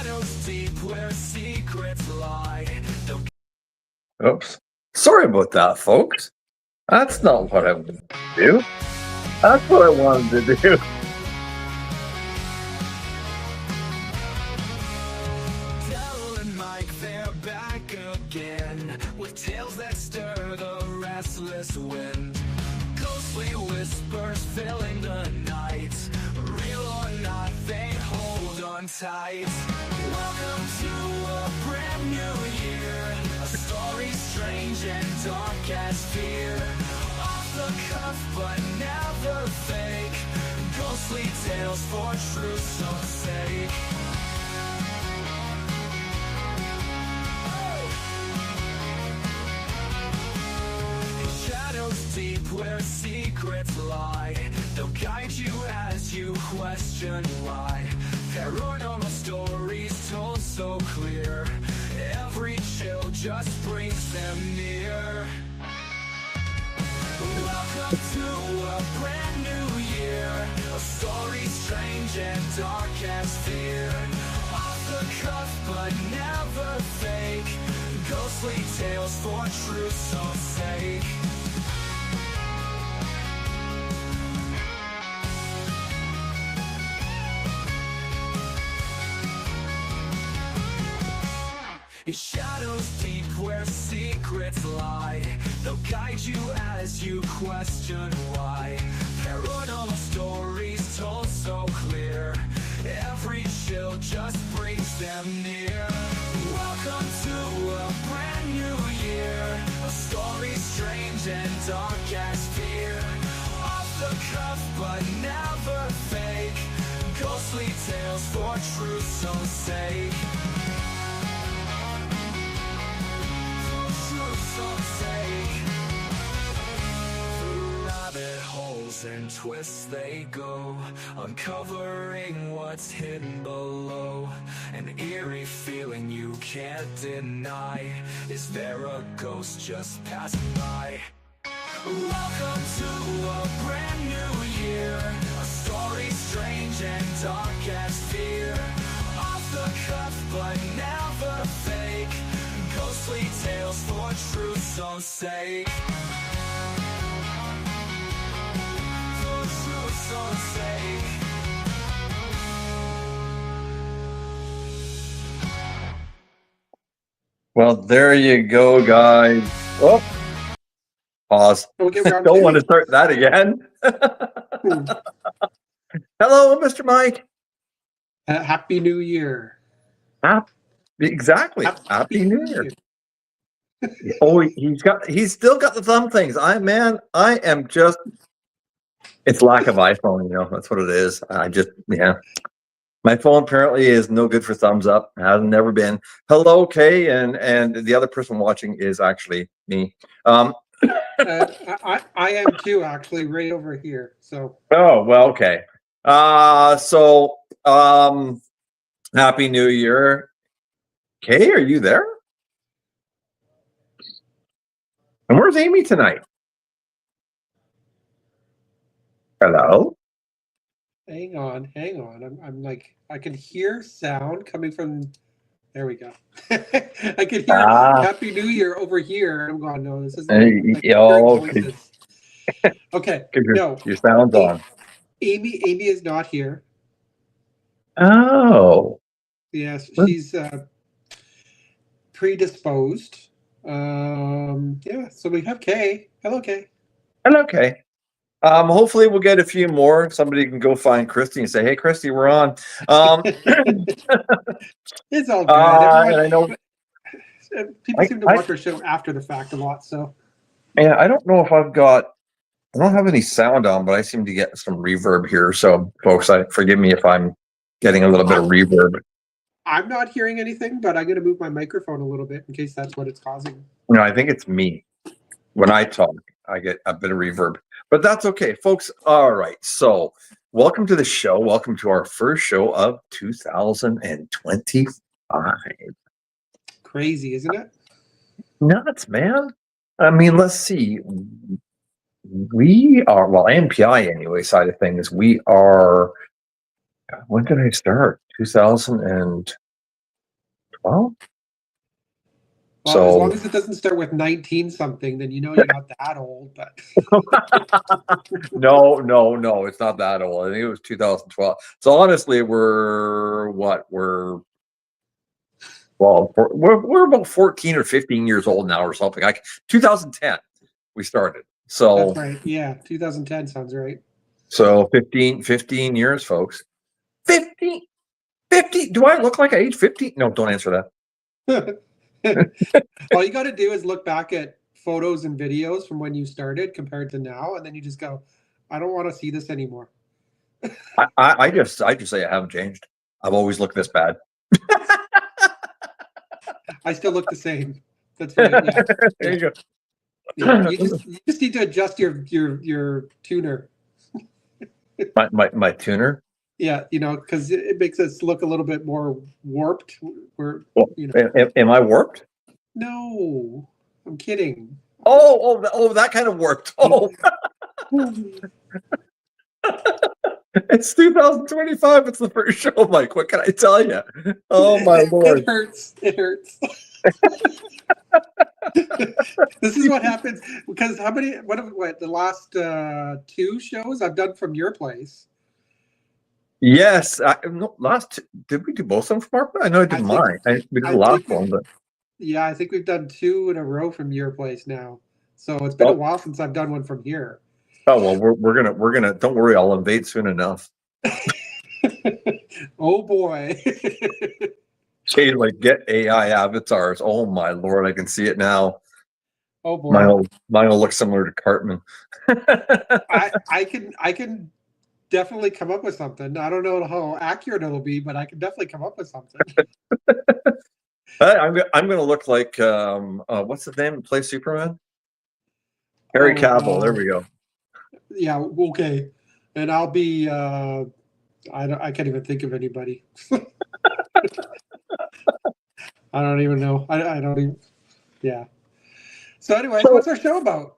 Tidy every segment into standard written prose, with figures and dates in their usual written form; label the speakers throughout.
Speaker 1: shadows deep where secrets lie.
Speaker 2: Oops. Sorry about that, folks. That's not what I wanted to do. That's what I wanted to do.
Speaker 1: Darryl and Mike, they're back again with tales that stir the restless wind. Ghostly whispers filling the night. Real or not, they hold on tight. Welcome to a brand new year. A story strange and dark as fear. Off the cuff but never fake. Ghostly tales for truth's sake. Shadows deep where secrets lie. They'll guide you as you question why. Paranormal stories told so clear. Every chill just brings them near. Welcome to a brand new year. A story strange and dark as fear. Off the cuff but never fake. Ghostly tales for truth's sake. Shadows deep where secrets lie. They'll guide you as you question why. Paranormal stories told so clear. Every chill just brings them near. Welcome to a brand new year. A story strange and dark as fear. Off the cuff but never fake. Ghostly tales for truth's sake. Through rabbit holes and twists they go, uncovering what's hidden below. An eerie feeling you can't deny. Is there a ghost just passing by? Welcome to a brand new year. A story strange and dark as fear. Off the cuff but never fake. Ghostly tales for truth's sake. For truth's sake.
Speaker 2: Well, there you go, guys. Oh, pause.
Speaker 3: Okay,
Speaker 2: Don't want to start that again. Hello, Mr. Mike.
Speaker 3: Happy New Year.
Speaker 2: Exactly. Happy New Year. Oh, he's still got the thumb things. I am just, it's lack of iPhone, that's what it is. My phone apparently is no good for thumbs up. Has never been. Hello, Kay, and the other person watching is actually me.
Speaker 3: I am too, actually, right over here. So.
Speaker 2: Oh, well, okay. Happy New Year. Kay, are you there? And where's Amy tonight? Hello?
Speaker 3: Hang on. I'm like, I can hear sound coming from, there we go. I can hear Happy New Year over here. I'm going, no, this isn't. Okay, no.
Speaker 2: Your sound's on.
Speaker 3: Amy is not here.
Speaker 2: Oh.
Speaker 3: Yes, she's predisposed. Yeah, so we have Kay. Hello, Kay.
Speaker 2: Hello, Kay. Hopefully we'll get a few more. Somebody can go find Christy and say, "Hey, Christy, we're on."
Speaker 3: It's all good. I
Speaker 2: know
Speaker 3: people seem to watch our show after the fact a lot. So
Speaker 2: yeah, I don't know if I don't have any sound on, but I seem to get some reverb here. So, folks, forgive me if I'm getting a little bit of reverb.
Speaker 3: I'm not hearing anything, but I'm going to move my microphone a little bit in case that's what it's causing.
Speaker 2: No, I think it's me. When I talk, I get a bit of reverb, but that's okay, folks. All right. So welcome to the show. Welcome to our first show of 2025.
Speaker 3: Crazy, isn't it?
Speaker 2: Nuts, man. I mean, let's see. We are, well, MPI anyway, side of things, we are, when did I start? 2000 and Well,
Speaker 3: Well,
Speaker 2: so
Speaker 3: as long as it doesn't start with 19 something, then you know you're not that old. But
Speaker 2: no, it's not that old. I think it was 2012. So honestly, we're about 14 or 15 years old now, or something. Like 2010, we started. So
Speaker 3: that's right. Yeah, 2010 sounds right.
Speaker 2: So 15 years, folks. 50. Do I look like I age 50? No, don't answer that.
Speaker 3: All you got to do is look back at photos and videos from when you started compared to now, and then you just go, I don't want to see this anymore.
Speaker 2: I just say I haven't changed. I've always looked this bad.
Speaker 3: I still look the same. That's fine. Yeah.
Speaker 2: There you go.
Speaker 3: Yeah. You just need to adjust your tuner.
Speaker 2: My tuner.
Speaker 3: Yeah, because it makes us look a little bit more warped. We're,
Speaker 2: Well, am I warped?
Speaker 3: No, I'm kidding.
Speaker 2: Oh, that kind of warped. Oh. It's 2025. It's the first show, Mike. What can I tell you? Oh my Lord!
Speaker 3: It hurts. It hurts. This is what happens because what the last 2 shows I've done from your place.
Speaker 2: Yes, did we do both of them from our place? I know I did mine. We did the last one, but
Speaker 3: yeah, I think we've done 2 in a row from your place now. So it's been a while since I've done one from here.
Speaker 2: Oh well, we're gonna. Don't worry, I'll invade soon enough.
Speaker 3: Oh boy.
Speaker 2: Okay, like get AI avatars. Oh my Lord, I can see it now.
Speaker 3: Oh boy.
Speaker 2: Mine will look similar to Cartman.
Speaker 3: I can definitely come up with something. I don't know how accurate it'll be, but I can definitely come up with something.
Speaker 2: I'm gonna look like what's his name? Play Superman? Harry Cavill. There we go.
Speaker 3: Yeah. Okay. And I'll be. I can't even think of anybody. I don't even know. I don't even. Yeah. So anyway, what's our show about?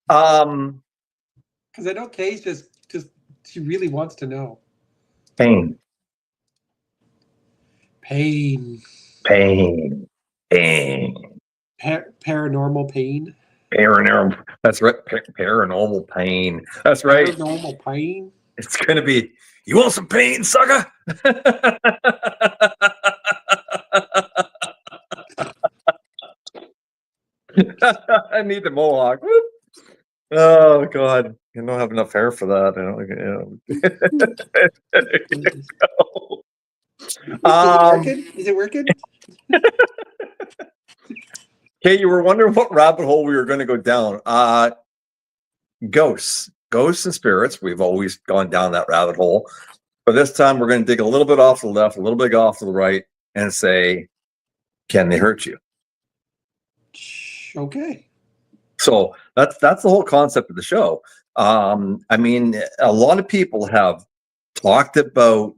Speaker 3: Because I know Kay's just she really wants to know.
Speaker 2: Pain.
Speaker 3: Paranormal pain.
Speaker 2: Paranormal. That's right. Paranormal pain. That's right.
Speaker 3: Paranormal pain.
Speaker 2: It's gonna be. You want some pain, sucker? I need the mohawk. Whoop. Oh God, you don't have enough hair for that.
Speaker 3: Is it working?
Speaker 2: Okay, you were wondering what rabbit hole we were going to go down. Ghosts and spirits. We've always gone down that rabbit hole, but this time we're going to dig a little bit off to the left, a little bit off to the right, and say, can they hurt you?
Speaker 3: Okay.
Speaker 2: So that's the whole concept of the show. I mean, a lot of people have talked about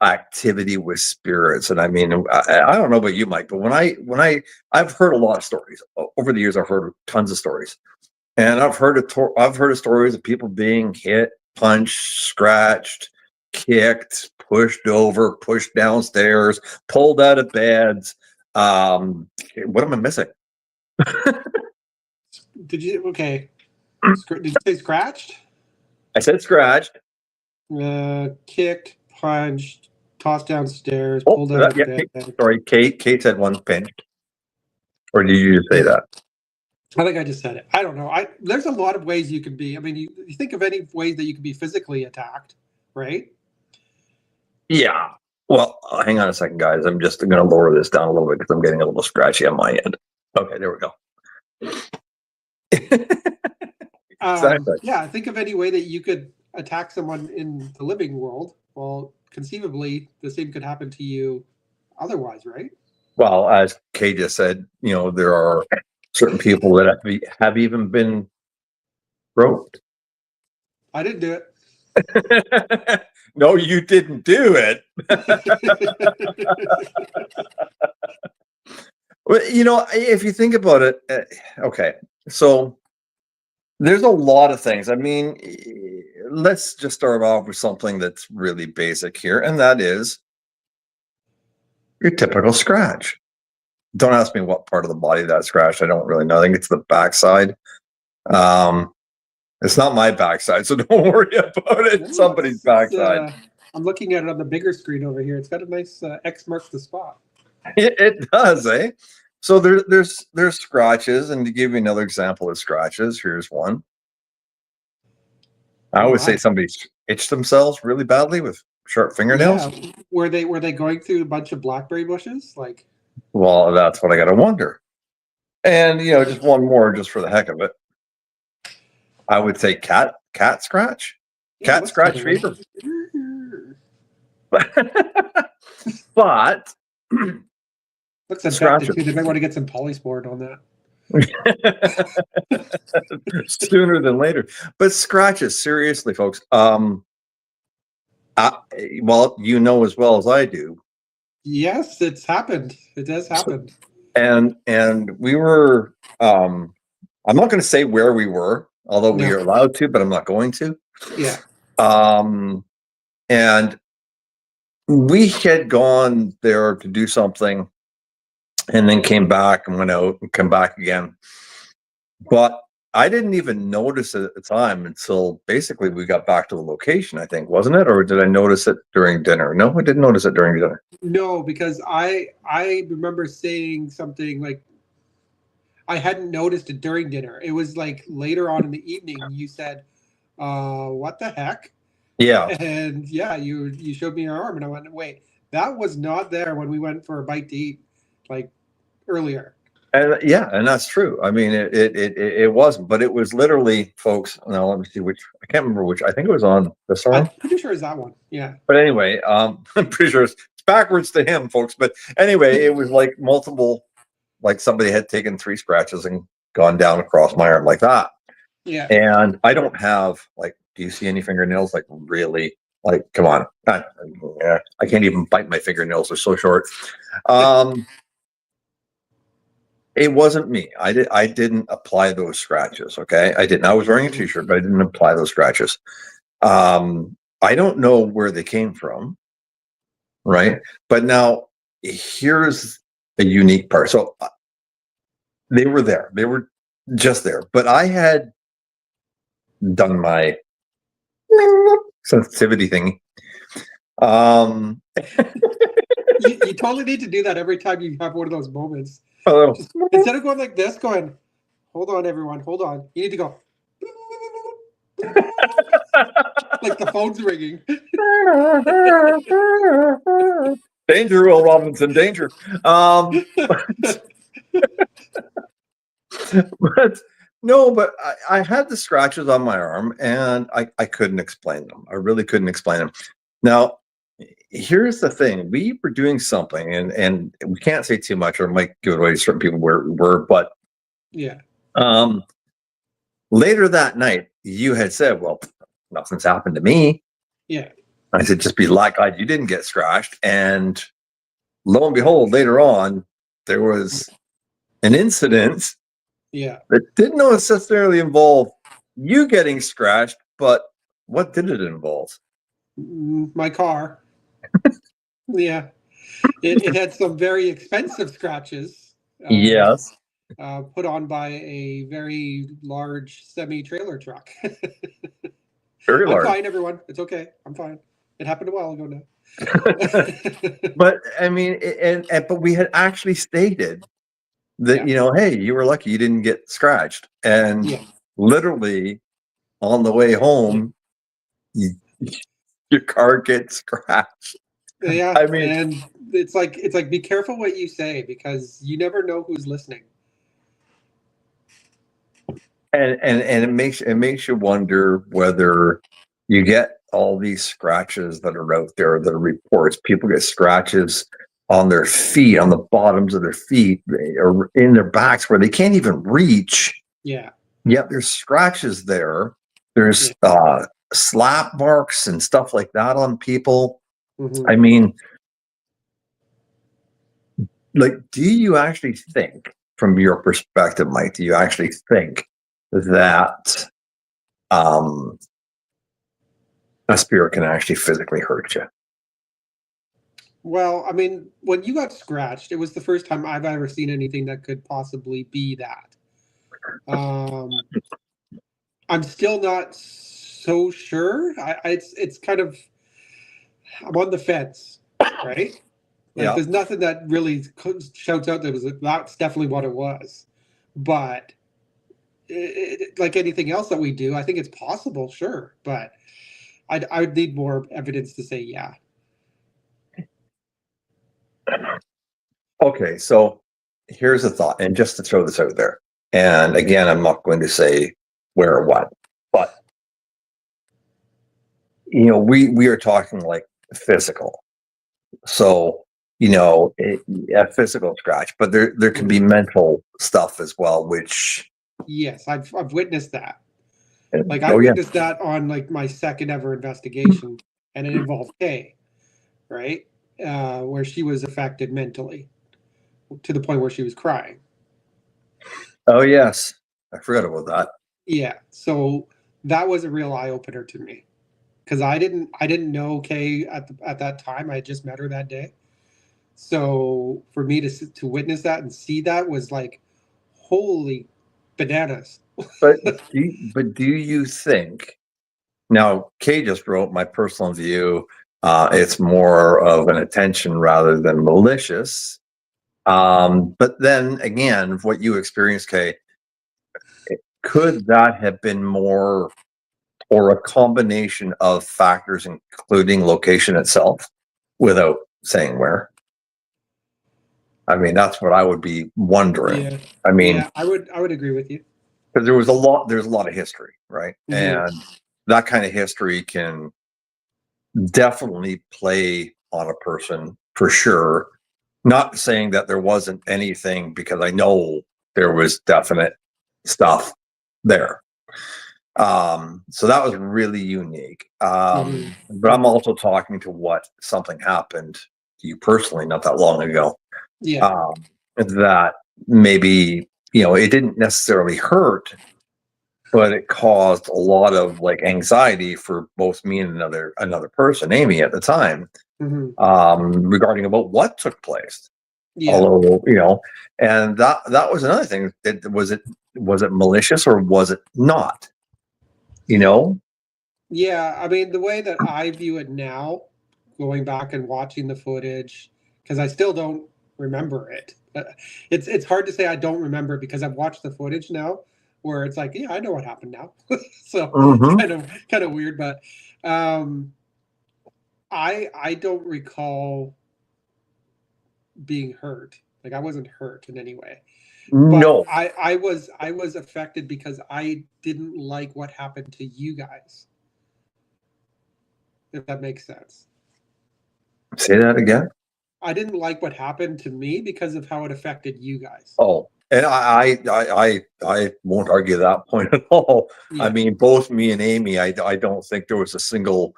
Speaker 2: activity with spirits, and I mean, I don't know about you, Mike, but when I've heard a lot of stories over the years. I've heard tons of stories, and I've heard of stories of people being hit, punched, scratched, kicked, pushed over, pushed downstairs, pulled out of beds. What am I missing?
Speaker 3: Did you? Okay. Did you say scratched?
Speaker 2: I said scratched.
Speaker 3: Kicked, punched, tossed downstairs, pulled out of bed.
Speaker 2: Sorry, Kate said one pinched. Or did you just say that?
Speaker 3: I think I just said it. I don't know. There's a lot of ways you could be. I mean, you think of any ways that you could be physically attacked, right?
Speaker 2: Yeah. Well, hang on a second, guys. I'm just going to lower this down a little bit because I'm getting a little scratchy on my end. Okay, there we go. Exactly.
Speaker 3: Yeah, think of any way that you could attack someone in the living world. Well, conceivably, the same could happen to you otherwise, right?
Speaker 2: Well, as Kay just said, there are certain people that have even been roped.
Speaker 3: I didn't do it.
Speaker 2: No, you didn't do it. Well, if you think about it, okay, so there's a lot of things. I mean, let's just start off with something that's really basic here, and that is your typical scratch. Don't ask me what part of the body that scratched. I don't really know. I think it's the backside. It's not my backside, so don't worry about it. It's somebody's backside.
Speaker 3: I'm looking at it on the bigger screen over here. It's got a nice X marks the spot.
Speaker 2: It does, eh? So there's scratches, and to give you another example of scratches, here's one. I would say somebody itched themselves really badly with sharp fingernails.
Speaker 3: Yeah. Were they going through a bunch of blackberry bushes? Like,
Speaker 2: well, that's what I gotta wonder. And just one more, just for the heck of it. I would say cat scratch, cat scratch fever. But
Speaker 3: looks infected too. They might want to get some polysport on
Speaker 2: that sooner than later. But scratches, seriously, folks. Well, you know as well as I do.
Speaker 3: Yes, it's happened. It has happened.
Speaker 2: And we were. I'm not going to say where we were, although we are allowed to, but I'm not going to.
Speaker 3: Yeah.
Speaker 2: And we had gone there to do something, and then came back and went out and come back again. But I didn't even notice it at the time until basically we got back to the location, I think, wasn't it? Or did I notice it during dinner? No, I didn't notice it during dinner.
Speaker 3: No, because I remember saying something like, I hadn't noticed it during dinner. It was like later on in the evening. You said, "What the heck?"
Speaker 2: Yeah.
Speaker 3: And yeah, you showed me your arm, and I went, "Wait, that was not there when we went for a bite to eat, like earlier."
Speaker 2: And and that's true. I mean, it wasn't, but it was literally, folks. Now let me see which. I can't remember which. I think it was on this one.
Speaker 3: I'm pretty sure it's that one. Yeah.
Speaker 2: But anyway, I'm pretty sure it's backwards to him, folks. But anyway, it was like multiple. Like somebody had taken 3 scratches and gone down across my arm like that.
Speaker 3: Yeah.
Speaker 2: And I don't have, like, do you see any fingernails? Like, really? Like, come on. I can't even bite my fingernails. They're so short. It wasn't me. I didn't apply those scratches. Okay. I didn't. I was wearing a t-shirt, but I didn't apply those scratches. I don't know where they came from. Right. But now here's a unique part. So they were there. They were just there. But I had done my sensitivity thing.
Speaker 3: You totally need to do that every time you have one of those moments.
Speaker 2: Hello.
Speaker 3: Instead of going like this, going, hold on, everyone, hold on. You need to go. Like the phone's ringing.
Speaker 2: Danger, Will Robinson, danger. But no, but I had the scratches on my arm, and I couldn't explain them. I really couldn't explain them. Now, here's the thing. We were doing something, and we can't say too much or it might give it away to certain people where we were, but
Speaker 3: yeah.
Speaker 2: Later that night, you had said, well, nothing's happened to me.
Speaker 3: Yeah.
Speaker 2: I said, just be glad you didn't get scratched. And lo and behold, later on, there was an incident that didn't necessarily involve you getting scratched, but what did it involve?
Speaker 3: My car. Yeah. It had some very expensive scratches.
Speaker 2: Yes.
Speaker 3: Put on by a very large semi-trailer truck.
Speaker 2: Very large.
Speaker 3: I'm fine, everyone. It's okay. I'm fine. It happened a while ago now.
Speaker 2: But I mean, but we had actually stated that, hey, you were lucky you didn't get scratched. And literally on the way home, your car gets scratched.
Speaker 3: Yeah.
Speaker 2: I mean,
Speaker 3: and it's like be careful what you say, because you never know who's listening.
Speaker 2: And it makes you wonder whether you get all these scratches that are out there, the reports. People get scratches on their feet, on the bottoms of their feet, or in their backs where they can't even reach.
Speaker 3: Yeah.
Speaker 2: Yet there's scratches there. There's slap marks and stuff like that on people.
Speaker 3: Mm-hmm.
Speaker 2: I mean, like, do you actually think, from your perspective, Mike, do you actually think that a spirit can actually physically hurt you?
Speaker 3: Well, I mean, when you got scratched, it was the first time I've ever seen anything that could possibly be that. Um, I'm still not so sure. It's kind of, I'm on the fence, right? Like,
Speaker 2: Yeah.
Speaker 3: there's nothing that really shouts out that was that's definitely what it was. But like anything else that we do, I think it's possible, sure. But I would need more evidence to say yeah.
Speaker 2: Okay, so here's a thought, and just to throw this out there, and again, I'm not going to say where or what, but we are talking like physical. So a physical scratch, but there can be mental stuff as well, which
Speaker 3: Yes, I've witnessed that. Like I
Speaker 2: oh yeah,
Speaker 3: witnessed that on like my second ever investigation, and it involved Kay, right? Where she was affected mentally to the point where she was crying.
Speaker 2: oh yes, I forgot about that.
Speaker 3: Yeah, so that was a real eye opener to me because I didn't know Kay at that time. I had just met her that day. So for me to witness that and see that was like, holy bananas.
Speaker 2: But do you think now? Kay just wrote my personal view. It's more of an attention rather than malicious. But then again, what you experienced, Kay, could that have been more or a combination of factors, including location itself, without saying where? I mean, that's what I would be wondering.
Speaker 3: Yeah,
Speaker 2: I mean,
Speaker 3: yeah, I would agree with you.
Speaker 2: because there's a lot of history, right?
Speaker 3: Mm-hmm.
Speaker 2: And that kind of history can definitely play on a person for sure. Not saying that there wasn't anything, because I know there was definite stuff there. So that was really unique.
Speaker 3: Mm-hmm.
Speaker 2: But I'm also talking to what something happened to you personally not that long ago.
Speaker 3: Yeah.
Speaker 2: That maybe, it didn't necessarily hurt, but it caused a lot of like anxiety for both me and another person, Amy, at the time,
Speaker 3: Mm-hmm.
Speaker 2: regarding about what took place.
Speaker 3: Yeah.
Speaker 2: Although, and that was another thing. Was it malicious or was it not? You know?
Speaker 3: Yeah, I mean, the way that I view it now, going back and watching the footage, because I still don't remember it. It's hard to say I don't remember it because I've watched the footage now, where it's like, yeah, I know what happened now. So
Speaker 2: Mm-hmm.
Speaker 3: kind of weird, but um, I don't recall being hurt. Like I wasn't hurt in any way, but
Speaker 2: No.
Speaker 3: I was affected because I didn't like what happened to you guys. If that makes sense.
Speaker 2: Say that again.
Speaker 3: I didn't like what happened to me because of how it affected you guys.
Speaker 2: Oh, and I won't argue that point at all. I
Speaker 3: Yeah.
Speaker 2: mean, both me and Amy, I don't think there was a single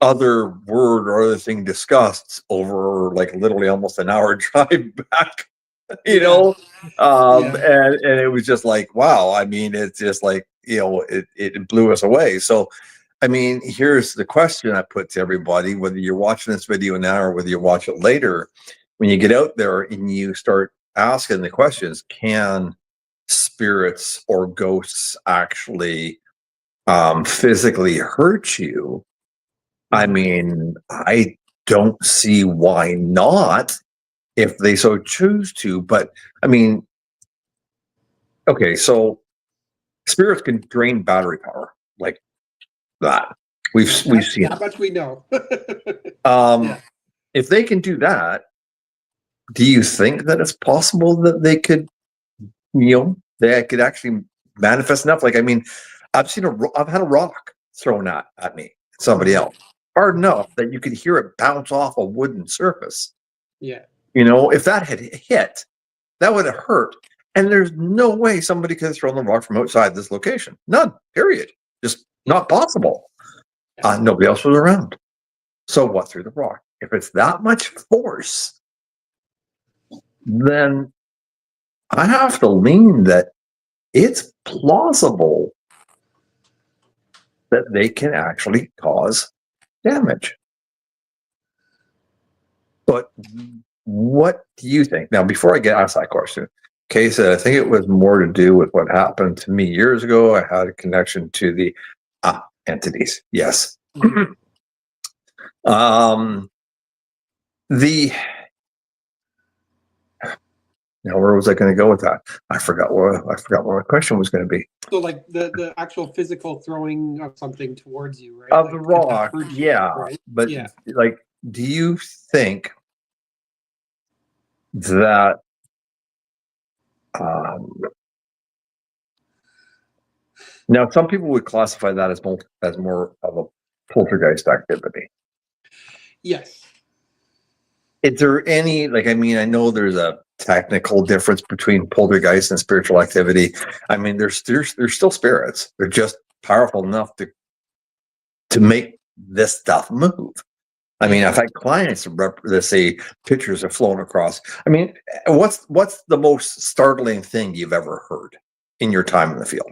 Speaker 2: other word or other thing discussed over like literally almost an hour drive back, you
Speaker 3: Yeah.
Speaker 2: know.
Speaker 3: Yeah.
Speaker 2: And it was just like, wow. I mean, it's just like, it blew us away. So I mean, here's the question I put to everybody, whether you're watching this video now or whether you watch it later, when you get out there and you start asking the questions, can spirits or ghosts actually physically hurt you? I
Speaker 3: Mhm.
Speaker 2: mean, I don't see why not if they so choose to. But I mean, okay, so spirits can drain battery power like that. We've seen
Speaker 3: That much we know.
Speaker 2: it.
Speaker 3: Yeah.
Speaker 2: If they can do that, do you think that it's possible that they could actually manifest enough? Like, I mean, I've had a rock thrown at me, somebody
Speaker 3: Mhm.
Speaker 2: else, hard enough that you could hear it bounce off a wooden surface.
Speaker 3: Yeah.
Speaker 2: If that had hit, that would have hurt. And there's no way somebody could have thrown the rock from outside this location. None, period. Just
Speaker 3: Yeah.
Speaker 2: not possible.
Speaker 3: Yeah.
Speaker 2: Nobody else was around. So what threw the rock? If it's that much force, then I have to lean that it's plausible that they can actually cause damage. But what do you think? Now, before I get asked that question, Kay said, I think it was more to do with what happened to me years ago. I had a connection to the entities. Yes. The Now, where was I going to go with that? I forgot what my question was going to be.
Speaker 3: So, like the actual physical throwing of something towards you, right?
Speaker 2: Of
Speaker 3: like,
Speaker 2: the rock, yeah.
Speaker 3: right?
Speaker 2: But
Speaker 3: yeah.
Speaker 2: like, do you think that now some people would classify that as more of a poltergeist activity?
Speaker 3: Yes.
Speaker 2: Is there any, like, I mean, I know there's a technical difference between poltergeist and spiritual activity. I mean, there's still spirits. They're just powerful enough to make this stuff move. I mean, I've had clients that say pictures have flown across. I mean, what's the most startling thing you've ever heard in your time in the field?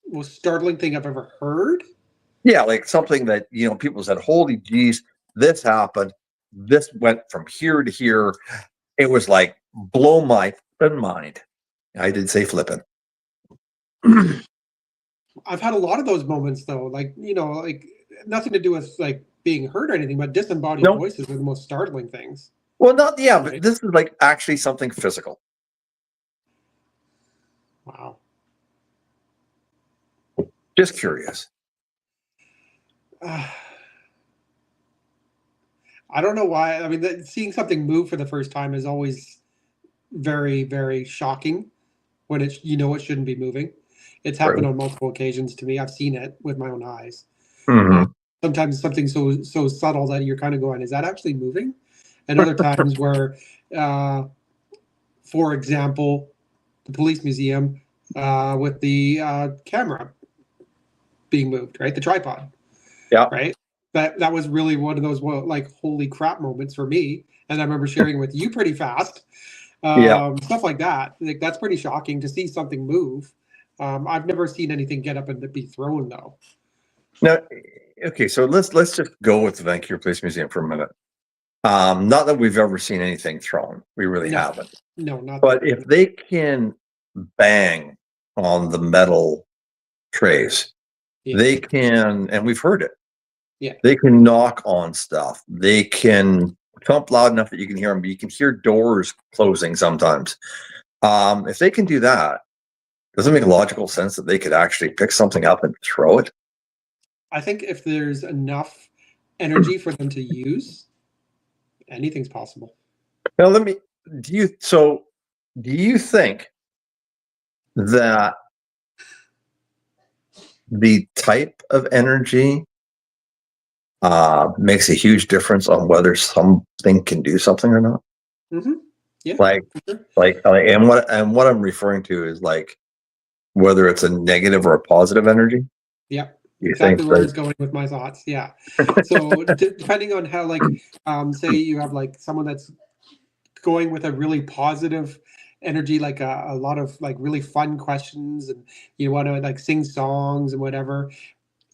Speaker 3: Most startling thing I've ever heard?
Speaker 2: Yeah, like something that, people said, holy geez, this happened. This went from here to here. It was like, blow my mind. I did say flipping.
Speaker 3: I've had a lot of those moments though, like, like nothing to do with like being heard or anything, but disembodied voices are the most startling things.
Speaker 2: Well, right? But this is like actually something physical.
Speaker 3: Wow.
Speaker 2: Just curious.
Speaker 3: I don't know why. I mean, seeing something move for the first time is always very, very shocking when it shouldn't be moving. It's happened on multiple occasions to me. I've seen it with my own eyes.
Speaker 2: Mm-hmm.
Speaker 3: Sometimes something so subtle that you're kind of going, is that actually moving? And other times where, for example, the police museum with the camera being moved, right? The tripod.
Speaker 2: Yeah.
Speaker 3: Right. That was really one of those like holy crap moments for me. And I remember sharing with you pretty fast. Stuff like that. Like that's pretty shocking to see something move. I've never seen anything get up and be thrown though.
Speaker 2: Now, okay, so let's just go with the Vancouver Police Museum for a minute. Not that we've ever seen anything thrown. We really haven't.
Speaker 3: No, not.
Speaker 2: But if they can bang on the metal trays, they can, and we've heard it.
Speaker 3: Yeah.
Speaker 2: They can knock on stuff. They can thump loud enough that you can hear them, but you can hear doors closing sometimes. If they can do that, doesn't it make logical sense that they could actually pick something up and throw it?
Speaker 3: I think if there's enough energy for them to use, anything's possible.
Speaker 2: Now, do you think that the type of energy makes a huge difference on whether something can do something or not?
Speaker 3: Mm-hmm. Yeah.
Speaker 2: And what I'm referring to is like whether it's a negative or a positive energy.
Speaker 3: Yeah. Exactly where it's going with my thoughts. Yeah. So depending on how, like, say you have like someone that's going with a really positive energy, like a lot of like really fun questions, and you want to like sing songs and whatever.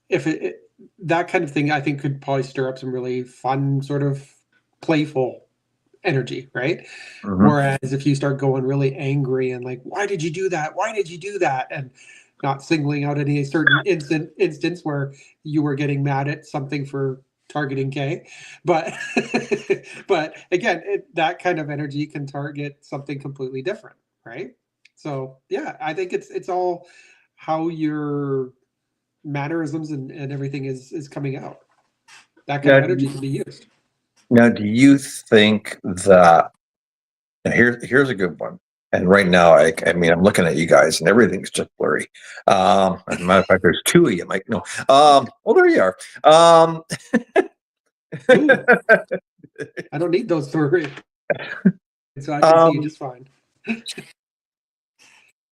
Speaker 3: If that kind of thing, I think could probably stir up some really fun, sort of playful energy, right? Mm-hmm. Whereas if you start going really angry and like, why did you do that? Why did you do that? And not singling out any certain instance where you were getting mad at something for targeting Kay, but but again, that kind of energy can target something completely different, right? So yeah, I think it's all how your mannerisms and everything is coming out. That kind of energy can be used.
Speaker 2: Now, do you think that? And here's a good one. And right now, I mean, I'm looking at you guys, and everything's just blurry. As a matter of fact, there's two of you, Mike. No. Well, there you are.
Speaker 3: I don't need those three, so I can see you just fine.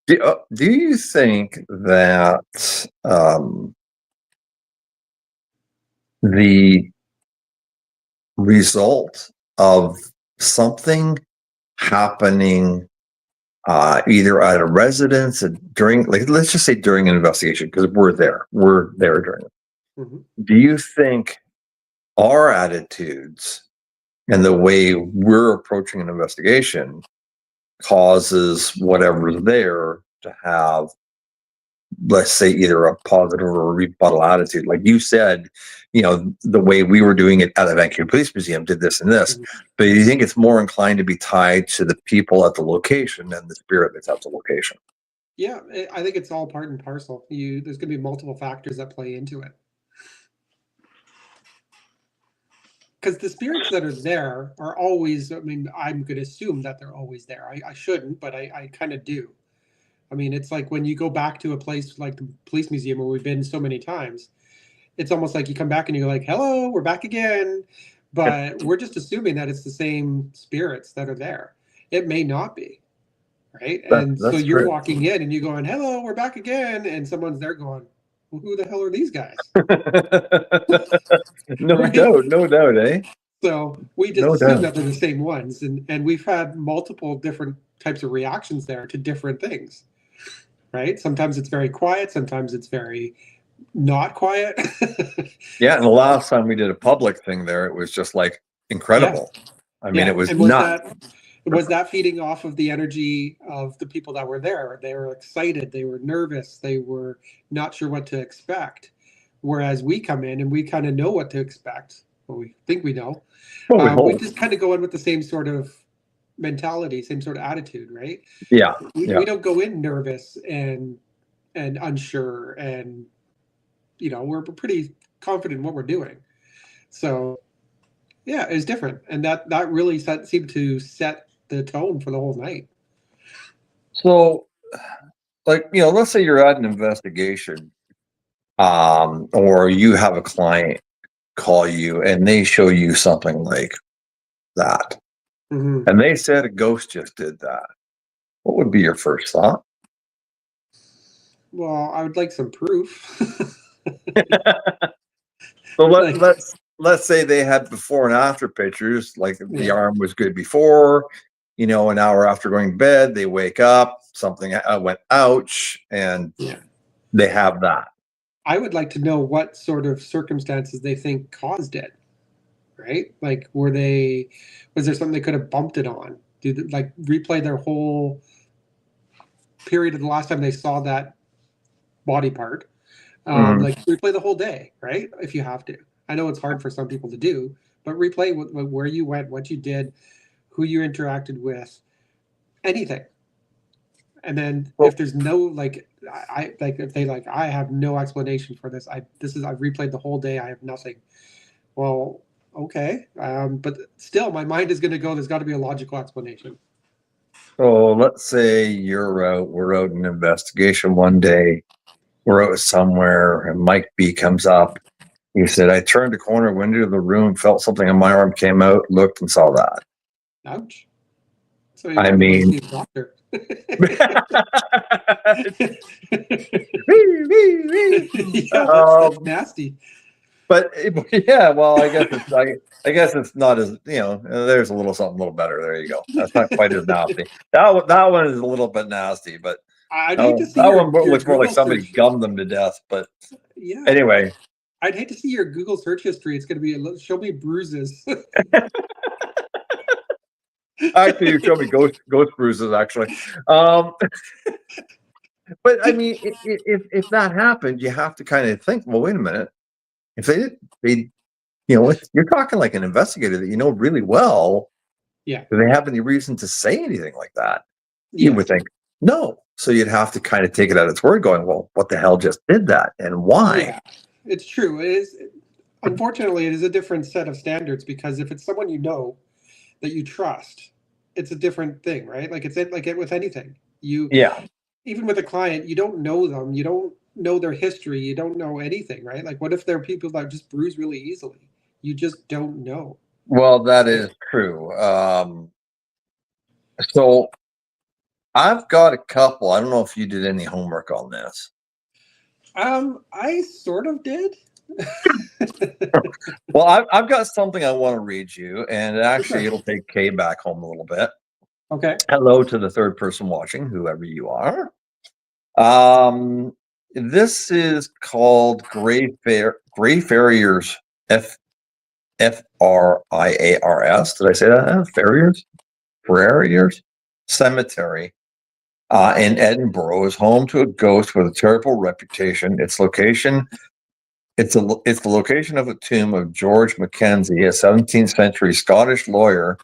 Speaker 2: Do you think that the result of something happening either at a residence during, like, let's just say during an investigation, because we're there during it. Mm-hmm. Do you think our attitudes and the way we're approaching an investigation causes whatever's there to have, let's say, either a positive or a rebuttal attitude. Like you said, the way we were doing it at the Vancouver Police Museum did this and this, but you think it's more inclined to be tied to the people at the location and the spirit that's at the location.
Speaker 3: Yeah, I think it's all part and parcel. There's going to be multiple factors that play into it. Because the spirits that are there are always, I mean, I'm going to assume that they're always there. I shouldn't, but I kind of do. I mean, it's like when you go back to a place like the police museum where we've been so many times, it's almost like you come back and you're like, hello, we're back again. But we're just assuming that it's the same spirits that are there. It may not be, right? And so you're
Speaker 2: true.
Speaker 3: walking in and you're going, hello, we're back again. And someone's there going, well, who the hell are these guys?
Speaker 2: No doubt, eh?
Speaker 3: So we just assume that they're the same ones. And we've had multiple different types of reactions there to different things, right? Sometimes it's very quiet. Sometimes it's very not quiet.
Speaker 2: Yeah, and the last time we did a public thing there, it was just like incredible. Yeah. I mean, it was nuts.
Speaker 3: Was that feeding off of the energy of the people that were there? They were excited. They were nervous. They were not sure what to expect. Whereas we come in and we kind of know what to expect. Well, we think we know. We just kind of go in with the same sort of mentality, same sort of attitude, right?
Speaker 2: Yeah.
Speaker 3: We don't go in nervous and unsure, and we're pretty confident in what we're doing. So yeah, it's different, and that really seemed to set the tone for the whole night.
Speaker 2: So, like, let's say you're at an investigation, or you have a client call you and they show you something like that, and they said a ghost just did that. What would be your first thought?
Speaker 3: Well, I would like some proof.
Speaker 2: So let's say they had before and after pictures, like the arm was good before, an hour after going to bed, they wake up, something went ouch, and they have that.
Speaker 3: I would like to know what sort of circumstances they think caused it, right? Like, was there something they could have bumped it on? Replay their whole period of the last time they saw that body part. Replay the whole day, right? If you have to. I know it's hard for some people to do, but replay where you went, what you did, who you interacted with, anything. And then if there's no if they I have no explanation for this. I've replayed the whole day. I have nothing. Well, okay, but still, my mind is going to go. There's got to be a logical explanation.
Speaker 2: So let's say we're out in an investigation one day. We're out somewhere, and Mike B comes up. He said, "I turned the corner, went into the room, felt something on my arm, came out, looked, and saw that."
Speaker 3: Ouch. So
Speaker 2: I mean,
Speaker 3: doctor. That's nasty.
Speaker 2: But yeah, well, I guess it's not as there's a little something a little better. There you go. That's not quite as nasty. That one is a little bit nasty, but
Speaker 3: I'd hate to see
Speaker 2: that one looks more like somebody gummed them to death. But anyway,
Speaker 3: I'd hate to see your Google search history. It's going to be show me bruises.
Speaker 2: Actually, you show me ghost bruises. Actually, but I mean, if that happened, you have to kind of think. Well, wait a minute. If they you're talking like an investigator that you know really well.
Speaker 3: Yeah.
Speaker 2: Do they have any reason to say anything like that? You would think no. So you'd have to kind of take it at its word, going, well, what the hell just did that, and why?
Speaker 3: Yeah, it's true. It is. Unfortunately, it is a different set of standards, because if it's someone that you trust, it's a different thing, right? Like it's like it with anything. Even with a client, you don't know them. You don't know their history. You don't know anything, right? Like, what if there are people that just bruise really easily? You just don't know.
Speaker 2: Well, that is true. So I've got a couple. I don't know if you did any homework on this.
Speaker 3: I sort of did.
Speaker 2: Well, I've got something I want to read you, and actually it'll take Kay back home a little bit.
Speaker 3: Okay.
Speaker 2: Hello to the third person watching, whoever you are. This is called Gray Farriers Friars. Did I say that? Farriers Cemetery in Edinburgh is home to a ghost with a terrible reputation. It's the location of a tomb of George Mackenzie, a 17th century Scottish lawyer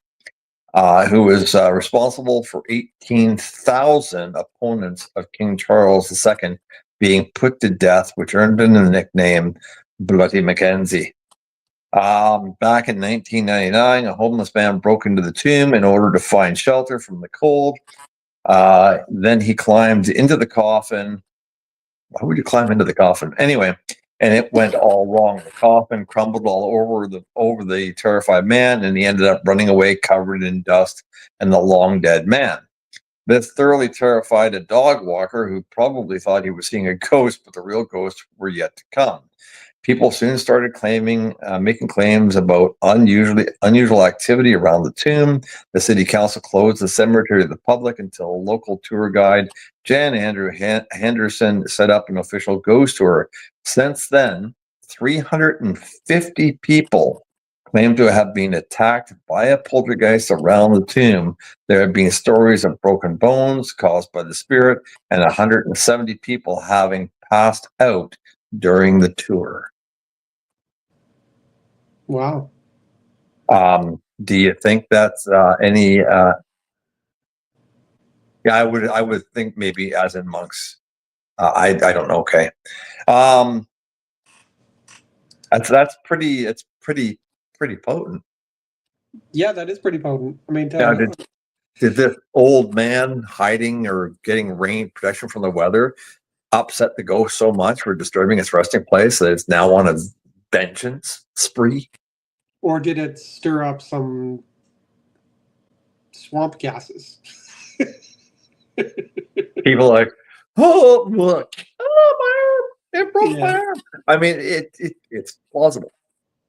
Speaker 2: who was responsible for 18,000 opponents of King Charles II being put to death, which earned him the nickname Bloody Mackenzie. Back in 1999, a homeless man broke into the tomb in order to find shelter from the cold. Then he climbed into the coffin. Why would you climb into the coffin? Anyway, and it went all wrong. The coffin crumbled all over the terrified man, and he ended up running away covered in dust and the long dead man. This thoroughly terrified a dog walker who probably thought he was seeing a ghost, but the real ghosts were yet to come. People soon started making claims about unusual activity around the tomb. The city council closed the cemetery to the public until local tour guide Jan Andrew Henderson set up an official ghost tour. Since then, 350 people claim to have been attacked by a poltergeist around the tomb. There have been stories of broken bones caused by the spirit, and 170 people having passed out during the tour.
Speaker 3: Wow.
Speaker 2: Do you think that's any? Yeah, I would think maybe as in monks. I don't know. Okay, that's pretty. It's pretty potent.
Speaker 3: Yeah, that is pretty potent. I mean,
Speaker 2: Now, did this old man hiding or getting rain protection from the weather upset the ghost so much for disturbing its resting place that it's now on a vengeance spree?
Speaker 3: or did it stir up some swamp gases?
Speaker 2: People are like, oh look, oh my arm, it broke my arm. I mean, it's plausible.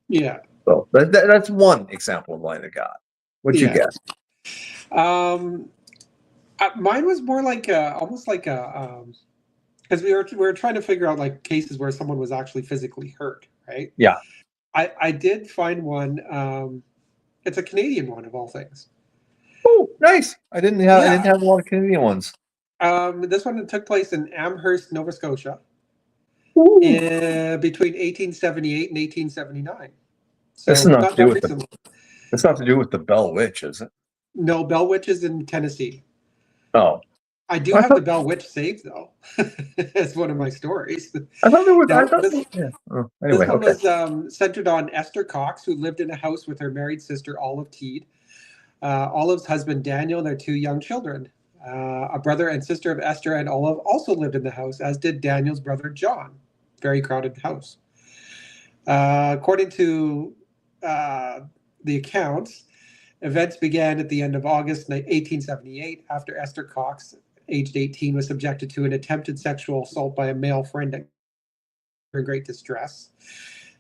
Speaker 3: Yeah.
Speaker 2: So that's one example of line of God. What'd you guess?
Speaker 3: Mine was more like almost like a because we were trying to figure out like cases where someone was actually physically hurt, right?
Speaker 2: Yeah.
Speaker 3: I did find one. It's a Canadian one of all things.
Speaker 2: Oh, nice! I didn't have a lot of Canadian ones.
Speaker 3: This one took place in Amherst, Nova Scotia, between 1878 and 1879. So
Speaker 2: This is not to do with
Speaker 3: recently.
Speaker 2: It's not to do with the Bell Witch, is it?
Speaker 3: No, Bell Witch is in Tennessee.
Speaker 2: Oh.
Speaker 3: I do have the Bell Witch saved, though. It's one of my stories.
Speaker 2: I thought there was.
Speaker 3: This one was centered on Esther Cox, who lived in a house with her married sister, Olive Teed, Olive's husband, Daniel, and their two young children. A brother and sister of Esther and Olive also lived in the house, as did Daniel's brother, John. Very crowded house. According to the accounts, events began at the end of August 1878 after Esther Cox, aged 18, was subjected to an attempted sexual assault by a male friend in great distress.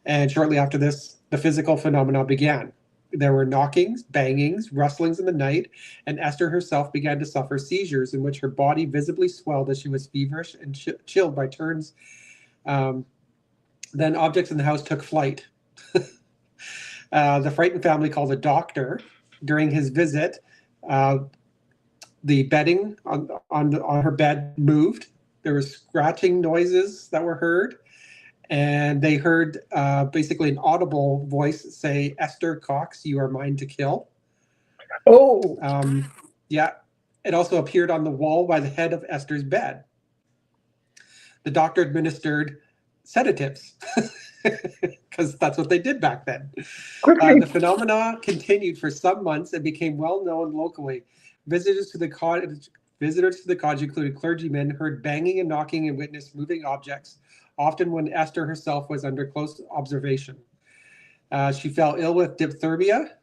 Speaker 3: And shortly after this, the physical phenomena began. There were knockings, bangings, rustlings in the night, and Esther herself began to suffer seizures in which her body visibly swelled as she was feverish and chilled by turns. Then objects in the house took flight. The frightened family called a doctor. During his visit, the bedding on her bed moved. There were scratching noises that were heard, and they heard basically an audible voice say, "Esther Cox, you are mine to kill."
Speaker 2: Oh.
Speaker 3: Yeah. It also appeared on the wall by the head of Esther's bed. The doctor administered sedatives because that's what they did back then. The phenomena continued for some months and became well known locally. Visitors to the cottage, included clergymen, heard banging and knocking and witnessed moving objects, often when Esther herself was under close observation. She fell ill with diphtheria.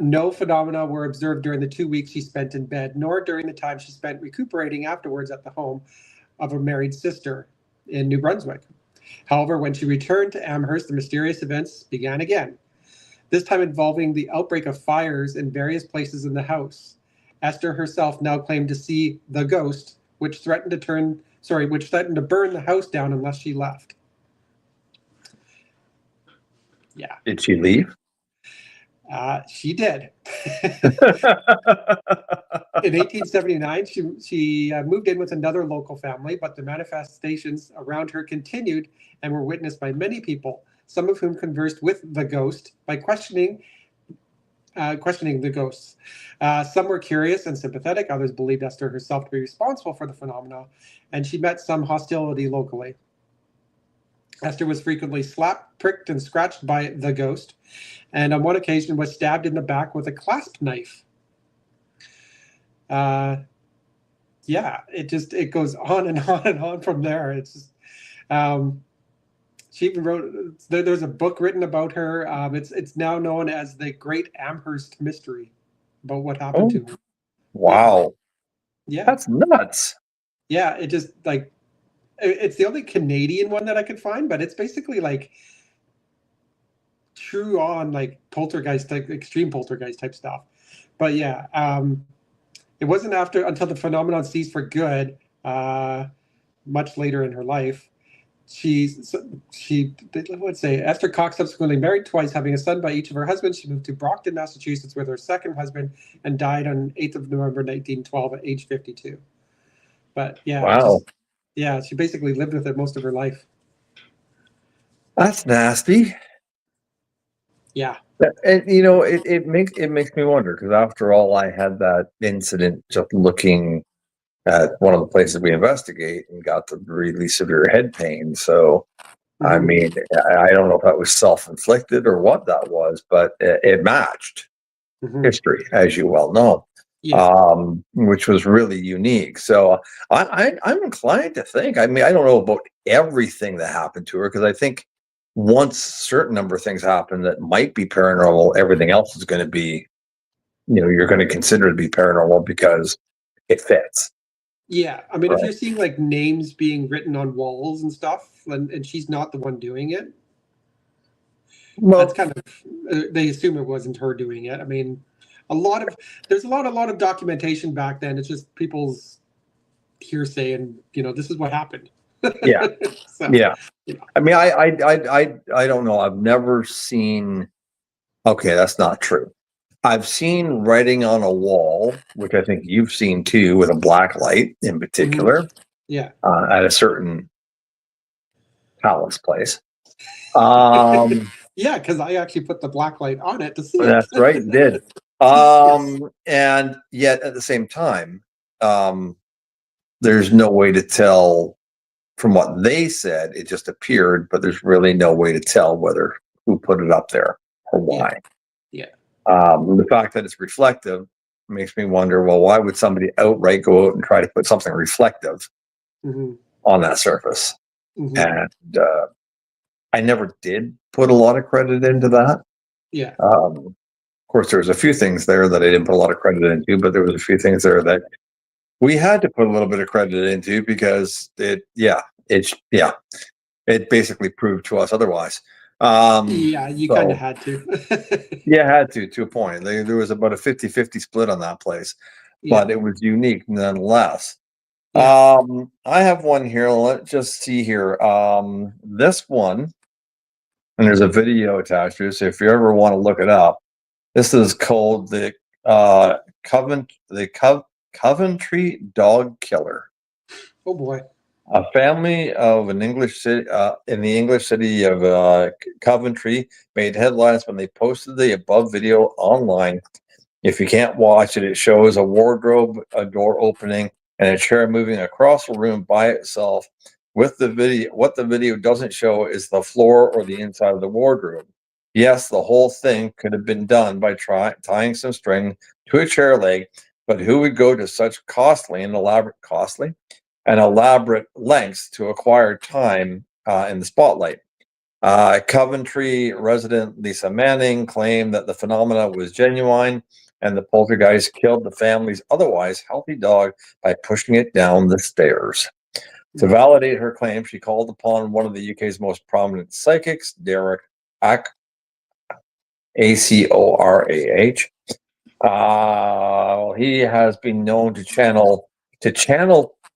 Speaker 3: No phenomena were observed during the 2 weeks she spent in bed, nor during the time she spent recuperating afterwards at the home of her married sister in New Brunswick. However, when she returned to Amherst, the mysterious events began again, this time involving the outbreak of fires in various places in the house. Esther herself now claimed to see the ghost, which threatened to burn the house down unless she left. Yeah.
Speaker 2: Did she leave?
Speaker 3: She did. In 1879, she moved in with another local family, but the manifestations around her continued and were witnessed by many people, some of whom conversed with the ghost by questioning the ghosts. Some were curious and sympathetic. Others believed Esther herself to be responsible for the phenomena, and she met some hostility locally. Esther was frequently slapped, pricked, and scratched by the ghost, and on one occasion was stabbed in the back with a clasp knife. Yeah, it goes on and on and on from there. It's just, she even wrote. There's a book written about her. It's now known as the Great Amherst Mystery, about what happened to her.
Speaker 2: Wow,
Speaker 3: Yeah,
Speaker 2: that's nuts.
Speaker 3: yeah. It just like it's the only Canadian one that I could find, but it's basically like true on like poltergeist type, extreme poltergeist type stuff. But yeah, it wasn't until the phenomenon ceased for good, much later in her life. Let's say Esther Cox subsequently married twice, having a son by each of her husbands. She moved to Brockton, Massachusetts, with her second husband, and died on 8th of November 1912 at age 52. But yeah,
Speaker 2: Wow,
Speaker 3: she basically lived with it most of her life.
Speaker 2: that's nasty.
Speaker 3: Yeah.
Speaker 2: And it makes me wonder, because after all, I had that incident just looking at one of the places we investigate and got the really severe head pain. So, I mean, I don't know if that was self-inflicted or what that was, but it matched history, as you well know, which was really unique. So I'm inclined to think, I mean, I don't know about everything that happened to her, because I think once a certain number of things happen that might be paranormal, everything else is going to be, you're going to consider to be paranormal because it fits.
Speaker 3: Yeah, I mean, if you're seeing like names being written on walls and stuff, and she's not the one doing it, well, that's kind of they assume it wasn't her doing it. I mean, there's a lot of documentation back then. It's just people's hearsay, and this is what happened.
Speaker 2: Yeah,
Speaker 3: so,
Speaker 2: yeah. I mean, I don't know. I've never seen. Okay, that's not true. I've seen writing on a wall, which I think you've seen too, with a black light in particular.
Speaker 3: Yeah.
Speaker 2: At a certain palace place.
Speaker 3: Yeah, because I actually put the black light on it to see it.
Speaker 2: That's right, you did. And yet at the same time, there's no way to tell from what they said. It just appeared, but there's really no way to tell who put it up there or why.
Speaker 3: Yeah.
Speaker 2: The fact that it's reflective makes me wonder, well, why would somebody outright go out and try to put something reflective on that surface? And I never did put a lot of credit into that.
Speaker 3: Yeah.
Speaker 2: Of course, there was a few things there that I didn't put a lot of credit into, but there was a few things there that we had to put a little bit of credit into, because it basically proved to us otherwise.
Speaker 3: Yeah, you kind of had to.
Speaker 2: Yeah, had to a point. There was about a 50-50 split on that place, but it was unique nonetheless. I have one here. Let's just see here. This one, and there's a video attached to it, so if you ever want to look it up, this is called the Coventry Dog Killer.
Speaker 3: Oh boy.
Speaker 2: A family of an English city in the English city of Coventry made headlines when they posted the above video online. If you can't watch it, it shows a wardrobe, a door opening, and a chair moving across the room by itself. With the video, what the video doesn't show is the floor or the inside of the wardrobe. Yes, the whole thing could have been done by tying some string to a chair leg, but who would go to such elaborate lengths to acquire time in the spotlight? Coventry resident Lisa Manning claimed that the phenomena was genuine, and the poltergeist killed the family's otherwise healthy dog by pushing it down the stairs. To validate her claim, she called upon one of the UK's most prominent psychics, Derek Acorah. He has been known to channel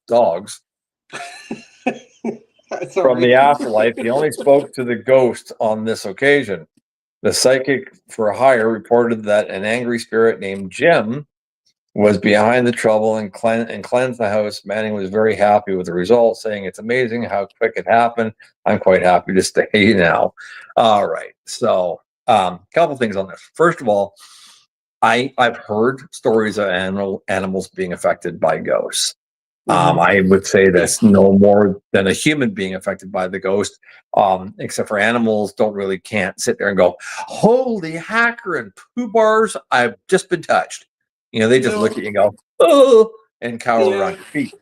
Speaker 2: dogs from the afterlife. He only spoke to the ghost on this occasion. The psychic for hire reported that an angry spirit named Jim was behind the trouble and cleansed the house. Manning was very happy with the results, saying, "It's amazing how quick it happened. I'm quite happy to stay now." All right. So, couple things on this. First of all, I've heard stories of animals being affected by ghosts. I would say that's no more than a human being affected by the ghost, except for animals can't sit there and go, "Holy hacker and poo bars, I've just been touched." They just look at you and go, "Oh," and cower around your feet.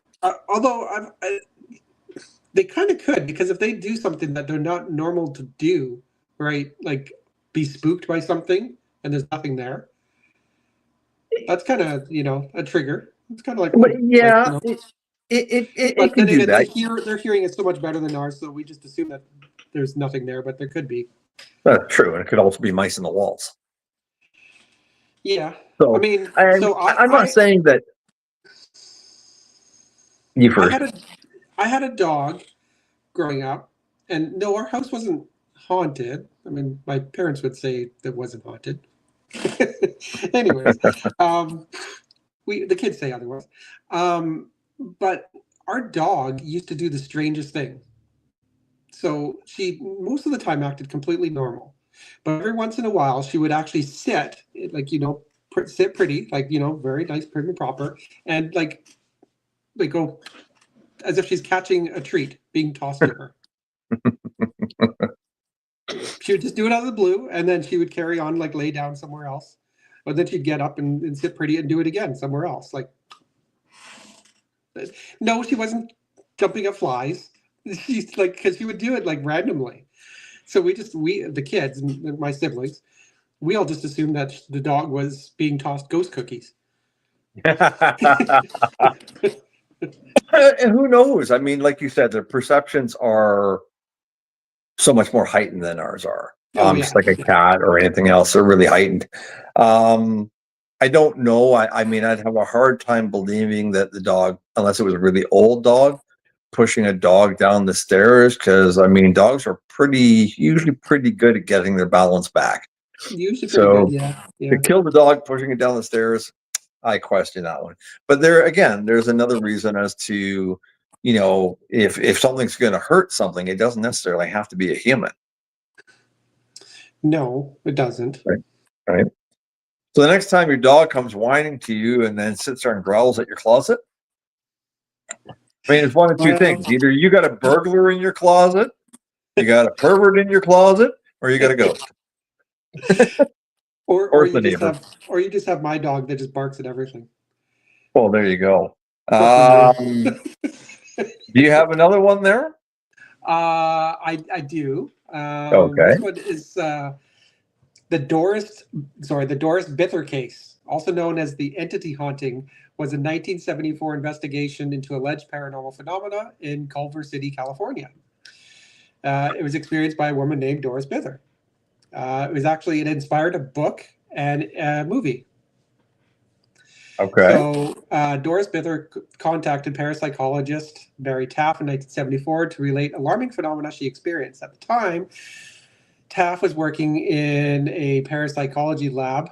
Speaker 3: Although they kind of could, because if they do something that they're not normal to do, right? Like be spooked by something and there's nothing there. That's kind of, a trigger. It's kind of like,
Speaker 2: But yeah,
Speaker 3: like,
Speaker 2: it can do that.
Speaker 3: Their hearing is so much better than ours, so we just assume that there's nothing there, but there could be.
Speaker 2: That's true, and it could also be mice in the walls.
Speaker 3: Yeah,
Speaker 2: so I'm not saying that. You first.
Speaker 3: I had a dog growing up, and no, our house wasn't haunted. I mean, my parents would say it wasn't haunted. Anyways, the kids say otherwise. But our dog used to do the strangest thing. So she most of the time acted completely normal, but every once in a while she would actually sit, like sit pretty, like very nice, prim and proper, and like go as if she's catching a treat being tossed to her. She would just do it out of the blue, and then she would carry on, like lay down somewhere else. But then she'd get up and sit pretty and do it again somewhere else. Like, no, she wasn't jumping at flies. She's like, because she would do it like randomly. So the kids and my siblings, we all just assumed that the dog was being tossed ghost cookies.
Speaker 2: And who knows? I mean, like you said, their perceptions are so much more heightened than ours are. Just like a cat or anything else, they're really heightened. I don't know. I mean, I'd have a hard time believing that the dog, unless it was a really old dog, pushing a dog down the stairs, because I mean, dogs are usually pretty good at getting their balance back.
Speaker 3: Usually pretty good, yeah.
Speaker 2: To kill the dog pushing it down the stairs, I question that one. But there's another reason as to, if something's going to hurt something, it doesn't necessarily have to be a human.
Speaker 3: No, it doesn't.
Speaker 2: Right. So the next time your dog comes whining to you and then sits there and growls at your closet, I mean, it's one of two things. Either you got a burglar in your closet, you got a pervert in your closet, or you got a ghost.
Speaker 3: or you just have my dog that just barks at everything.
Speaker 2: Well, there you go. Do you have another one there?
Speaker 3: I do.
Speaker 2: Okay.
Speaker 3: This one is the Doris Bither case, also known as the entity haunting, was a 1974 investigation into alleged paranormal phenomena in Culver City, California. It was experienced by a woman named Doris Bither. It inspired a book and a movie.
Speaker 2: Okay.
Speaker 3: So Doris Bither contacted parapsychologist Barry Taff in 1974 to relate alarming phenomena she experienced. At the time, Taff was working in a parapsychology lab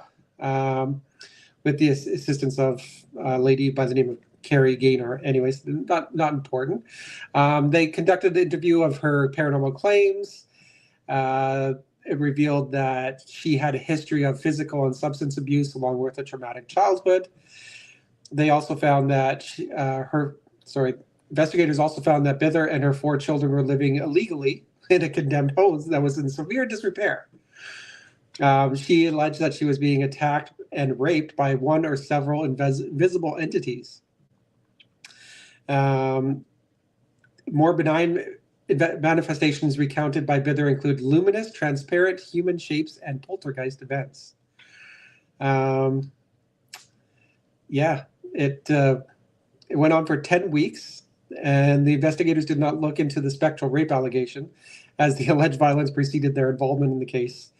Speaker 3: with the assistance of a lady by the name of Carrie Gaynor. Anyways, not important. They conducted an interview of her paranormal claims. It revealed that she had a history of physical and substance abuse along with a traumatic childhood. They also found that investigators also found that Bither and her 4 children were living illegally in a condemned home that was in severe disrepair. She alleged that she was being attacked and raped by one or several invisible entities. More benign manifestations recounted by Bither include luminous, transparent human shapes and poltergeist events. It went on for 10 weeks, and the investigators did not look into the spectral rape allegation, as the alleged violence preceded their involvement in the case.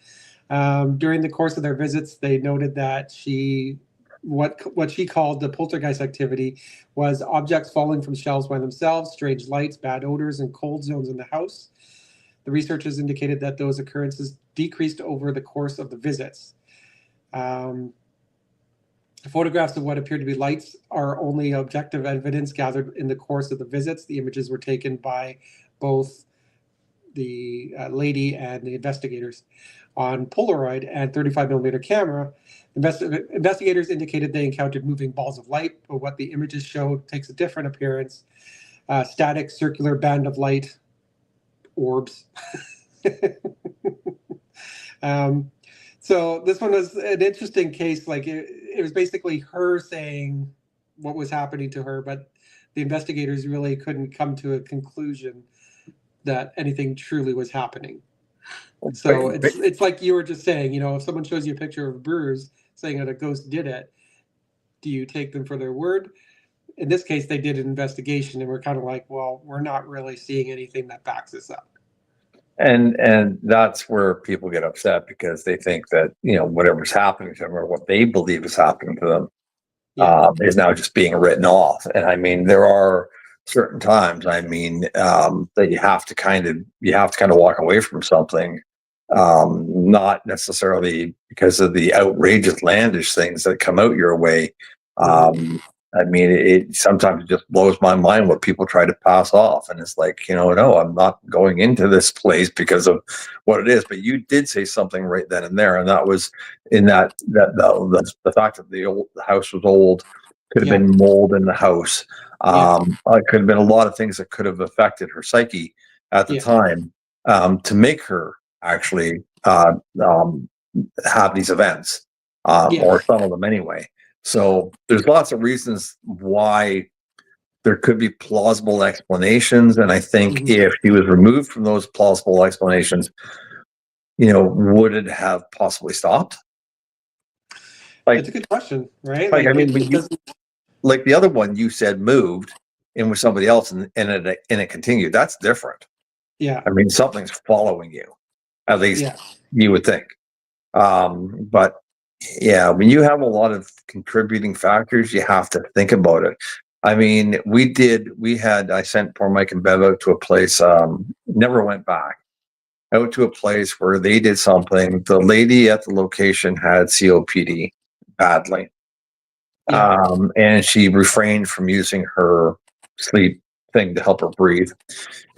Speaker 3: During the course of their visits, they noted that what she called the poltergeist activity was objects falling from shelves by themselves, strange lights, bad odors, and cold zones in the house. The researchers indicated that those occurrences decreased over the course of the visits. Photographs of what appeared to be lights are only objective evidence gathered in the course of the visits. The images were taken by both the lady and the investigators on Polaroid and 35mm camera. Investigators indicated they encountered moving balls of light, but what the images showed takes a different appearance. Static circular band of light, orbs. So this one was an interesting case. Like it was basically her saying what was happening to her, but the investigators really couldn't come to a conclusion that anything truly was happening. So it's like you were just saying, you know, if someone shows you a picture of a bruise saying that a ghost did it, do you take them for their word? In this case, they did an investigation and we're kind of like, well, we're not really seeing anything that backs this up.
Speaker 2: And that's where people get upset because they think that, you know, whatever's happening to them or what they believe is happening to them is now just being written off. And I mean, there are certain times, I mean, that you have to kind of walk away from something, not necessarily because of the outrageous, landish things that come out your way. I mean, it sometimes just blows my mind what people try to pass off. And it's like, you know, no, I'm not going into this place because of what it is. But you did say something right then and there. And that was in the fact that the house was old, could have been mold in the house. It could have been a lot of things that could have affected her psyche at the time to make her actually have these events, or some of them anyway. So there's lots of reasons why there could be plausible explanations. And I think if he was removed from those plausible explanations, you know, would it have possibly stopped? Like,
Speaker 3: it's a good question, right?
Speaker 2: Like I mean, like the other one you said moved in with somebody else and it continued. That's different.
Speaker 3: Yeah.
Speaker 2: I mean, something's following you, at least you would think. But yeah, when you have a lot of contributing factors, you have to think about it. I mean, I sent poor Mike and Bev out to a place, never went back, out to a place where they did something. The lady at the location had COPD badly. And she refrained from using her sleep thing to help her breathe.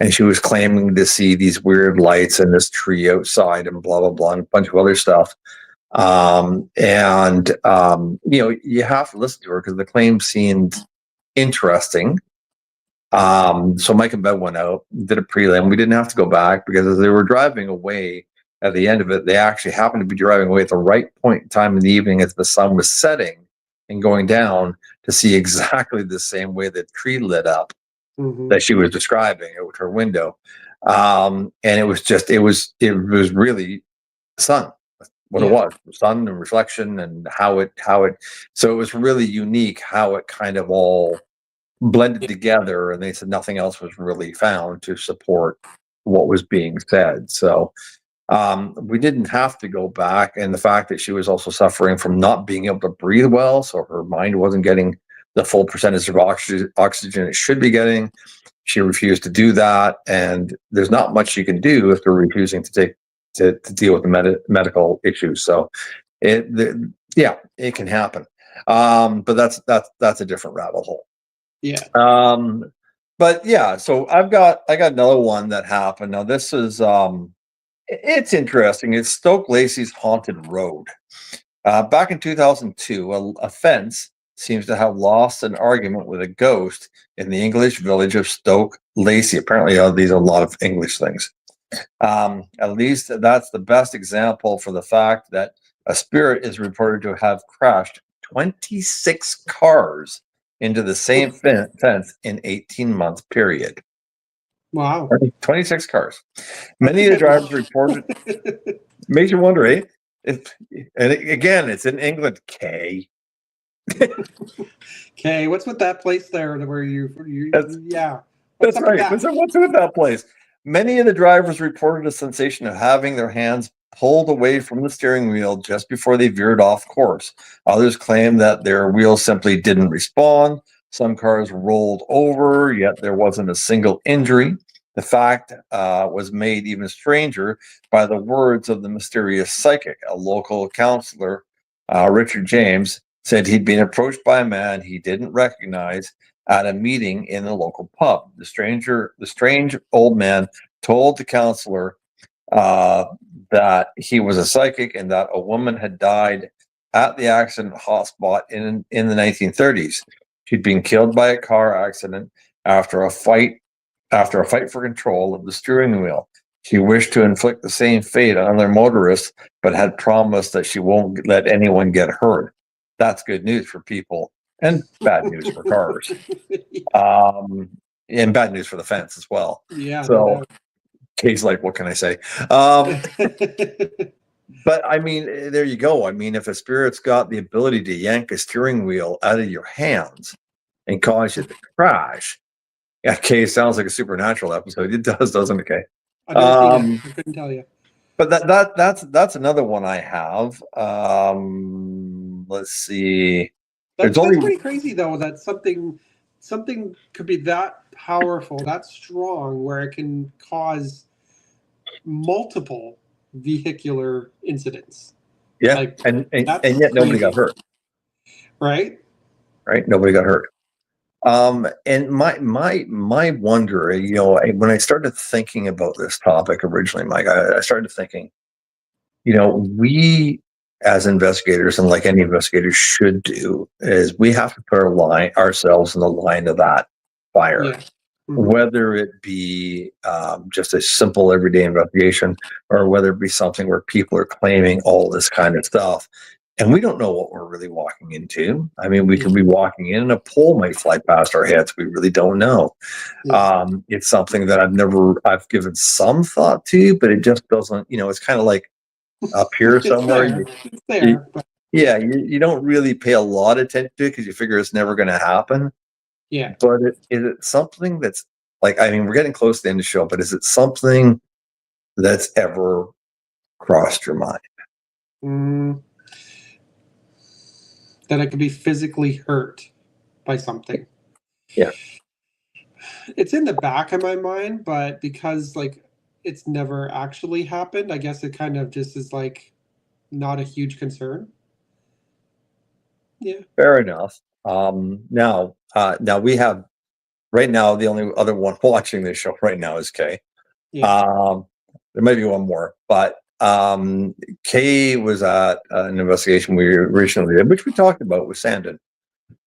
Speaker 2: And she was claiming to see these weird lights in this tree outside and blah, blah, blah, and a bunch of other stuff. You know, you have to listen to her because the claim seemed interesting. So Mike and Bev went out, did a prelim. We didn't have to go back because as they were driving away at the end of it, they actually happened to be driving away at the right point in time in the evening as the sun was setting and going down to see exactly the same way the tree lit up that she was describing out her window. And it was really sun. What it was, the sun and reflection and how it, so it was really unique how it kind of all blended together. And they said nothing else was really found to support what was being said. So we didn't have to go back. And the fact that she was also suffering from not being able to breathe well, so her mind wasn't getting the full percentage of oxygen it should be getting. She refused to do that. And there's not much you can do if they're refusing to deal with the medical issues. So it can happen. But that's a different rabbit hole. But yeah, so I got another one that happened. Now this is it's interesting. It's Stoke Lacey's Haunted Road. Back in 2002, a fence seems to have lost an argument with a ghost in the English village of Stoke Lacey. Apparently, these are a lot of English things. At least that's the best example for the fact that a spirit is reported to have crashed 26 cars into the same fence in 18-month period.
Speaker 3: Wow.
Speaker 2: 26 cars. Many of the drivers reported, makes you wonder, eh? Again, it's in England, Kay.
Speaker 3: Okay, what's with that place there where
Speaker 2: That's right. What's with that place? Many of the drivers reported a sensation of having their hands pulled away from the steering wheel just before they veered off course. Others claim that their wheels simply didn't respond. Some cars rolled over, yet there wasn't a single injury. The fact was made even stranger by the words of the mysterious psychic. A local counselor, Richard James, said he'd been approached by a man he didn't recognize at a meeting in a local pub. The strange old man told the counselor that he was a psychic and that a woman had died at the accident hotspot in the 1930s. She'd been killed by a car accident after a fight for control of the steering wheel. She wished to inflict the same fate on other motorists, but had promised that she won't let anyone get hurt. That's good news for people and bad news for cars. And bad news for the fence as well.
Speaker 3: Yeah.
Speaker 2: So, Kay's like, what can I say? But I mean, there you go. I mean, if a spirit's got the ability to yank a steering wheel out of your hands and cause you to crash, yeah, Kay, sounds like a supernatural episode. It does, doesn't it, Kay?
Speaker 3: I never seen it. I couldn't tell you.
Speaker 2: But that's another one I have. Let's see.
Speaker 3: That's pretty crazy though. That something could be that powerful, that strong, where it can cause multiple vehicular incidents.
Speaker 2: Yeah,
Speaker 3: like,
Speaker 2: and yet nobody got hurt.
Speaker 3: Right,
Speaker 2: nobody got hurt. And my wonder, you know, when I started thinking about this topic originally, Mike, I started thinking, you know, we as investigators, and like any investigators should do, is we have to put ourselves in the line of that fire. Yeah. Mm-hmm. Whether it be just a simple everyday investigation, or whether it be something where people are claiming all this kind of stuff, and we don't know what we're really walking into. I mean, we could be walking in and a pole might fly past our heads. We really don't know. Yeah. It's something that I've given some thought to, but it just doesn't, you know, it's kind of like up here somewhere. You don't really pay a lot of attention to it because you figure it's never going to happen.
Speaker 3: Yeah.
Speaker 2: But is it something that's like, I mean, we're getting close to the end of the show, but is it something that's ever crossed your mind?
Speaker 3: That I could be physically hurt by something.
Speaker 2: Yeah.
Speaker 3: It's in the back of my mind, but because like it's never actually happened, I guess it kind of just is like not a huge concern. Yeah.
Speaker 2: Fair enough. Now we have right now, the only other one watching this show right now is Kay. Yeah. There might be one more, but Kay was at an investigation we recently did, which we talked about with Sandon.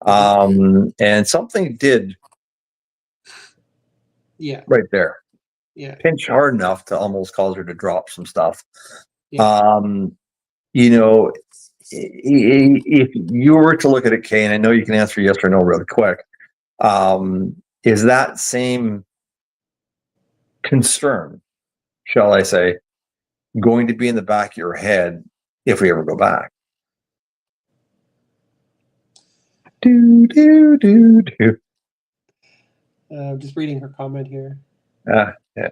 Speaker 2: And something did right there.
Speaker 3: Yeah.
Speaker 2: Pinch hard enough to almost cause her to drop some stuff. Yeah. You know, if you were to look at it, Kay, and I know you can answer yes or no really quick, is that same concern, shall I say, going to be in the back of your head if we ever go back?
Speaker 3: Just reading her comment here.
Speaker 2: Yeah.
Speaker 3: Okay.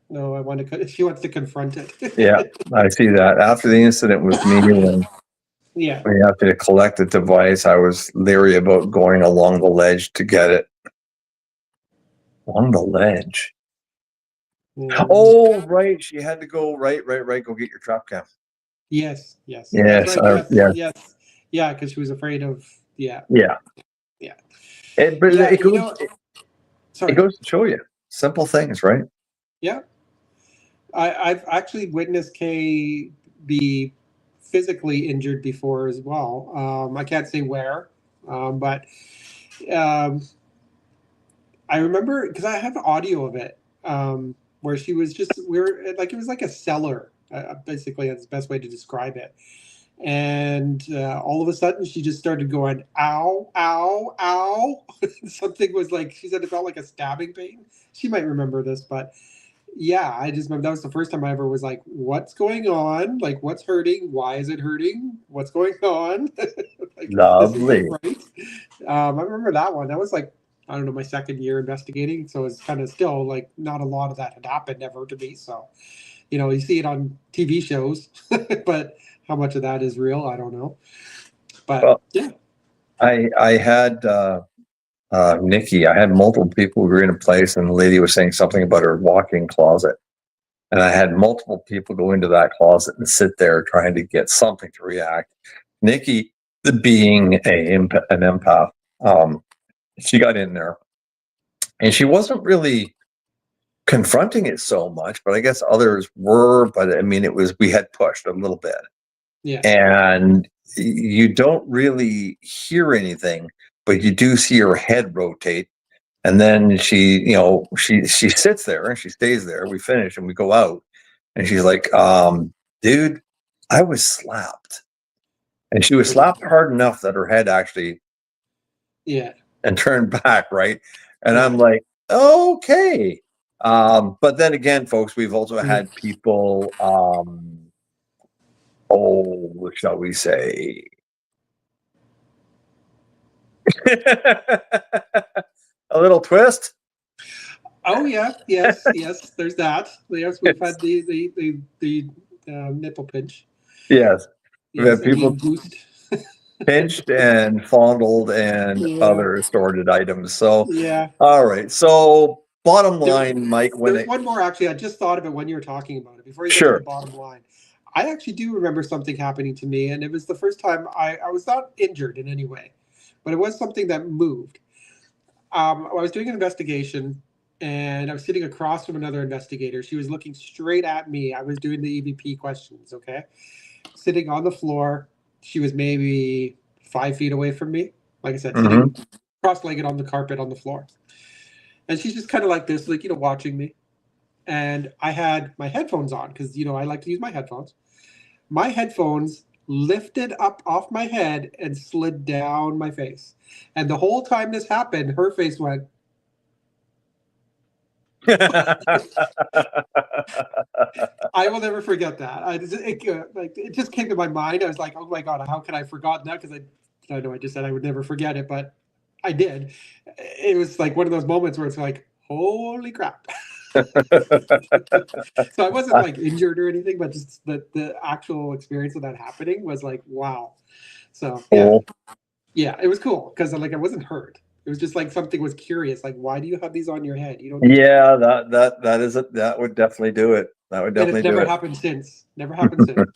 Speaker 3: No, she wants to confront it.
Speaker 2: Yeah, I see that. After the incident with me, when we have to collect the device, I was leery about going along the ledge to get it. Along the ledge. Oh, right. She had to go right. Go get your trap cam.
Speaker 3: Yes.
Speaker 2: Yes.
Speaker 3: Right. Yes. Yeah, because she was afraid of. Yeah.
Speaker 2: It goes to show you simple things, right?
Speaker 3: Yeah. I've actually witnessed Kay be physically injured before as well. I can't say where, but I remember because I have audio of it where she was it was like a cellar, basically. That's the best way to describe it. And all of a sudden she just started going, ow, ow, ow. Something was like, she said it felt like a stabbing pain. She might remember this, but yeah, I just remember that was the first time I ever was like, what's going on? Like, what's hurting? Why is it hurting? What's going on? Like,
Speaker 2: lovely.
Speaker 3: Right? I remember that one. That was like, I don't know, my second year investigating. So it's kind of still like not a lot of that had happened ever to me. So, you know, you see it on TV shows, but how much of that is real, I don't know. But
Speaker 2: Well,
Speaker 3: yeah,
Speaker 2: I had Nikki. I had multiple people who were in a place, and the lady was saying something about her walk-in closet, and I had multiple people go into that closet and sit there trying to get something to react. Nikki, being an empath, she got in there, and she wasn't really confronting it so much, but I guess others were. But I mean, we had pushed a little bit,
Speaker 3: yeah,
Speaker 2: and you don't really hear anything, but you do see her head rotate. And then she sits there and she stays there. We finish and we go out, and she's like, dude, I was slapped. And she was slapped hard enough that her head actually
Speaker 3: yeah.
Speaker 2: and turned back, right? And
Speaker 3: Yeah.
Speaker 2: I'm like, okay. But then again, folks, we've also had people, what shall we say? A little twist.
Speaker 3: Oh yeah, yes, yes. There's that. Yes, we've had the nipple pinch.
Speaker 2: Yes. We
Speaker 3: Yes,
Speaker 2: have
Speaker 3: the
Speaker 2: people
Speaker 3: mean boost.
Speaker 2: pinched and fondled and
Speaker 3: Yeah,
Speaker 2: other assorted items. So,
Speaker 3: yeah.
Speaker 2: all right. So, bottom
Speaker 3: There,
Speaker 2: line, Mike, when
Speaker 3: there's
Speaker 2: it
Speaker 3: one more actually. I just thought of it when you were talking about it. Before you get to the
Speaker 2: sure,
Speaker 3: bottom line, I actually do remember something happening to me, and it was the first time I was not injured in any way, but it was something that moved. I was doing an investigation, and I was sitting across from another investigator. She was looking straight at me. I was doing the EVP questions. Okay, sitting on the floor. She was maybe 5 feet away from me. Like I said,
Speaker 2: hmm
Speaker 3: sitting cross-legged on the carpet on the floor, and she's just kind of like this, like watching me. And I had my headphones on because I like to use my headphones. My headphones lifted up off my head and slid down my face. And the whole time this happened, her face went. I will never forget that. It just came to my mind. I was like, oh my god, how could I have forgotten that? Because I know I just said I would never forget it, but I did. It was like one of those moments where it's like, holy crap. So I wasn't like injured or anything, but just the actual experience of that happening was like, wow. So
Speaker 2: Cool.
Speaker 3: yeah, it was cool because like I wasn't hurt. It was just like something was curious, like why do you have these on your head? You don't need to.
Speaker 2: Yeah, that is it. That would definitely do it. That would
Speaker 3: And it's
Speaker 2: definitely do
Speaker 3: never
Speaker 2: it.
Speaker 3: happened since. Never happened since.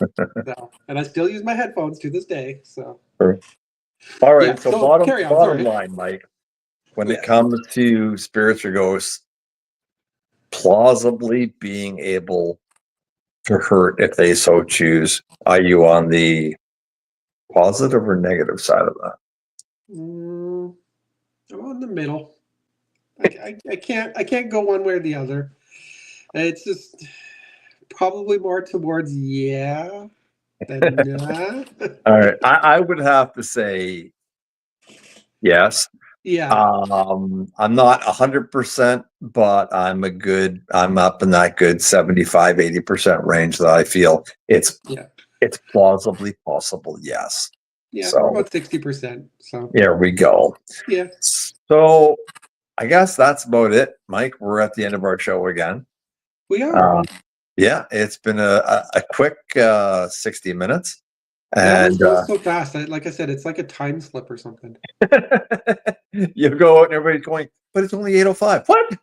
Speaker 3: So, and I still use my headphones to this day. So
Speaker 2: Sure. All
Speaker 3: yeah.
Speaker 2: right. So
Speaker 3: So carry on.
Speaker 2: bottom
Speaker 3: Sorry.
Speaker 2: line, Mike, when it
Speaker 3: Yeah.
Speaker 2: comes to spirits or ghosts, plausibly being able to hurt if they so choose, are you on the positive or negative side of that?
Speaker 3: I'm in the middle. I can't go one way or the other. It's just probably more towards yeah than nah.
Speaker 2: All right. I would have to say yes.
Speaker 3: Yeah.
Speaker 2: I'm not 100%, but I'm up in that good 75, 80% range that I feel
Speaker 3: Yeah.
Speaker 2: it's plausibly possible. Yes.
Speaker 3: Yeah. We're
Speaker 2: So
Speaker 3: about 60%. So
Speaker 2: there we go.
Speaker 3: yeah,
Speaker 2: So I guess that's about it, Mike. We're at the end of our show again.
Speaker 3: we are.
Speaker 2: Yeah, it's been a quick 60 minutes.
Speaker 3: That always
Speaker 2: And
Speaker 3: goes so fast. Like I said, it's like a time slip or something.
Speaker 2: you go out and everybody's going, but it's only 8:05. What?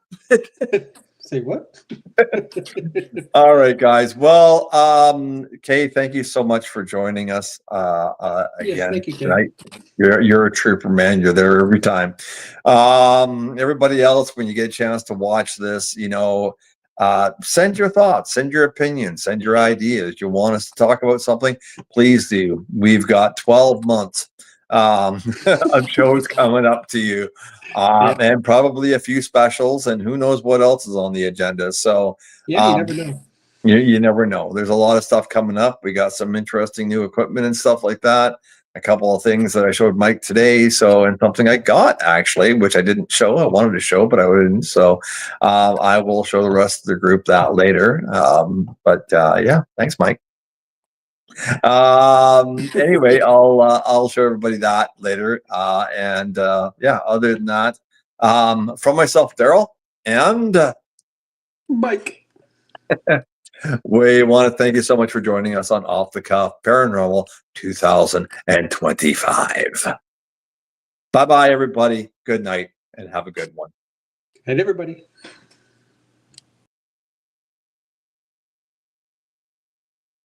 Speaker 3: Say what?
Speaker 2: All right, guys. Well, Kay, thank you so much for joining us
Speaker 3: Yes,
Speaker 2: again
Speaker 3: thank you, Ken.
Speaker 2: tonight. You're a trooper, man. You're there every time. Everybody else, when you get a chance to watch this, send your thoughts, send your opinions, send your ideas. You want us to talk about something, please do. We've got 12 months of shows coming up to you. And probably a few specials, and who knows what else is on the agenda. So
Speaker 3: Yeah, you never know.
Speaker 2: you never know. There's a lot of stuff coming up. We got some interesting new equipment and stuff like that. A couple of things that I showed Mike today. So, and something I got actually, which I didn't show. I wanted to show, but I didn't. So, I will show the rest of the group that later. Yeah, thanks, Mike. Anyway, I'll show everybody that later. Other than that, from myself, Darryl, and
Speaker 3: Mike.
Speaker 2: We want to thank you so much for joining us on Off the Cuff Paranormal 2025. Bye-bye, everybody. Good night and have a good one.
Speaker 3: And everybody.